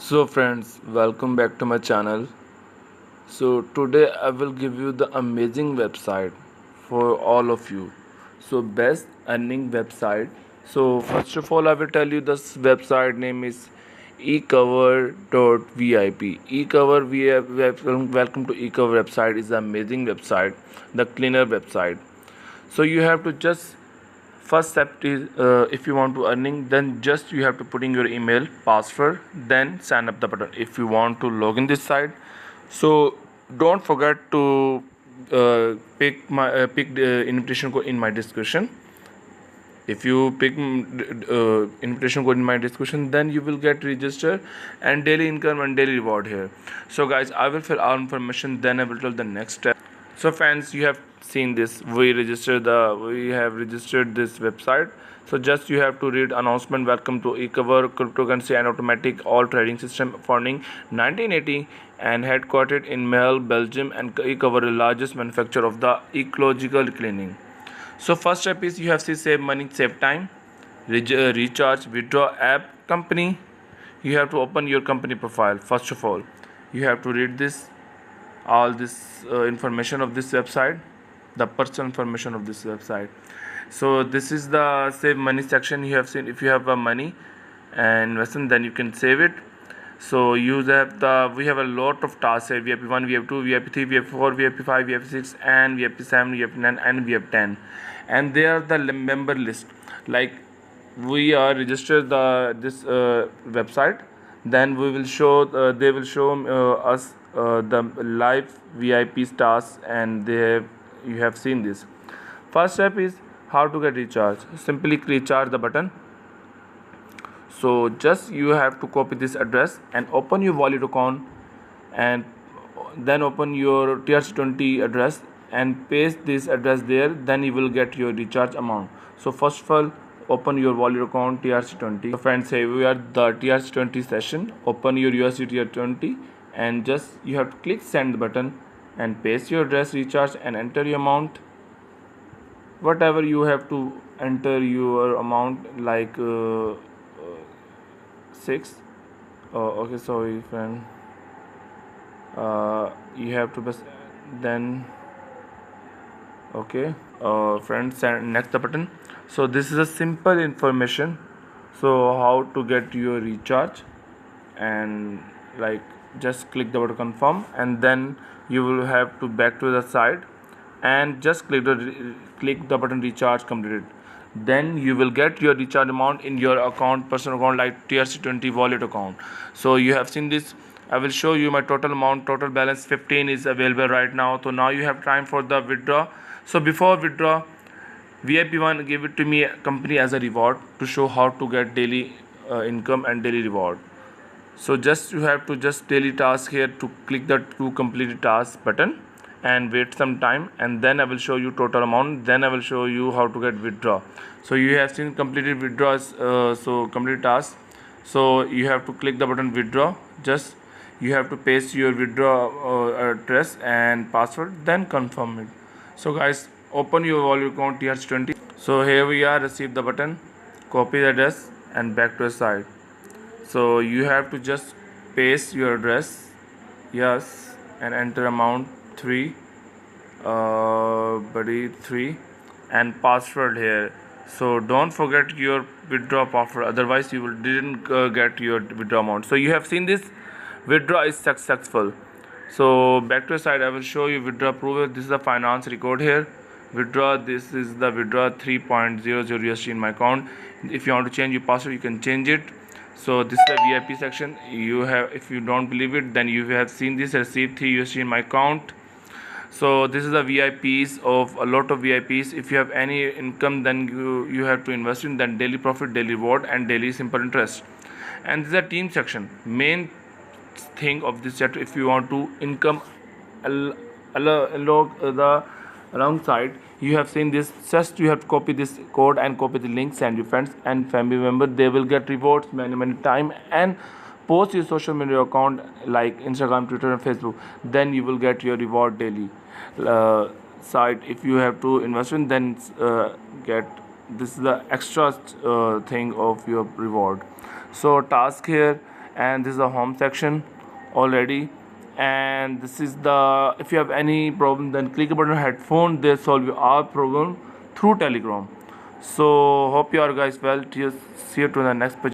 So friends, welcome back to my channel. So today I will give you the amazing website for all of you. So best earning website. So first of all I will tell you this website name is ecover.vip. Ecover welcome to Ecover website is an amazing website, the cleaner website. So you have to just first step is if you want to earning, then just you have to put in your email password, then sign up the button if you want to log in this site. So don't forget to pick the invitation code in my description. If you pick invitation code in my description, then you will get registered and daily income and daily reward here. So guys, I will fill all information, then I will tell the next step. So fans, you have seen this, we have registered this website. So just you have to read announcement, welcome to Ecover cryptocurrency and automatic all trading system founding 1980 and headquartered in Mahle, Belgium, and Ecover the largest manufacturer of the ecological cleaning. So first step is you have to save money, save time, recharge, withdraw app company. You have to open your company profile. First of all, you have to read all this information of this website, the personal information of this website. So this is the save money section. You have seen, if you have money and investment, then you can save it. So we have a lot of tasks here. VIP 1, VIP 2, VIP 3, VIP 4, VIP 5, VIP 6, and VIP 7, VIP 9, and VIP 10. And they are the member list. Like we are registered this website, then they will show us the live VIP stars, and you have seen this. First step is how to get recharge. Simply recharge the button. So just you have to copy this address and open your wallet account, and then open your TRX20 address and paste this address there, then you will get your recharge amount. So first of all, open your wallet account TRX20. So friends, say we are the TRX20 session. Open your USDT 20 and just you have to click send button and paste your address, recharge, and enter your amount. Whatever you have to enter your amount, like 6. Okay, sorry friend. You have to then okay, friends, send next the button. So this is a simple information. So how to get your recharge, and like just click the button confirm, and then you will have to back to the site and just click the button recharge completed. Then you will get your recharge amount in your account, personal account, like TRC20 wallet account. So you have seen this. I will show you my total amount. Total balance 15 is available right now. So now you have time for the withdraw. So before withdraw, VIP1 give it to me company as a reward to show how to get daily income and daily reward. So just you have to just daily task here to click the to complete task button and wait some time, and then I will show you total amount, then I will show you how to get withdraw. So you have seen completed withdrawals, so complete task. So you have to click the button withdraw. Just you have to paste your withdraw address and password, then confirm it. So guys, open your wallet account TRX20. So here we are, receive the button, copy the address and back to the site. So you have to just paste your address, yes, and enter amount 3 3 and password here. So don't forget your withdraw password, otherwise you didn't get your withdraw amount. So you have seen this withdraw is successful. So back to the site, I will show you withdraw proof. This is the finance record here. Withdraw, this is the withdraw 3.00 USD in my account. If you want to change your password, you can change it. So this is the VIP section. You have, if you don't believe it, then you have seen this, receive 3 USD in my account. So this is the VIPs of a lot of VIPs. If you have any income, then you have to invest in that daily profit, daily reward, and daily simple interest. And this is a team section. Main thing of this chapter, if you want to income alongside, you have seen this, just you have to copy this code and copy the link, send your friends and family member. They will get rewards many time, and post your social media account like Instagram, Twitter, and Facebook. Then you will get your reward daily. Site, if you have to invest in, then get this is the extra thing of your reward. So task here, and this is the home section already. And this is the, if you have any problem, then click a button on headphone, they solve your problem through Telegram. So hope you are guys well. See you to the next page.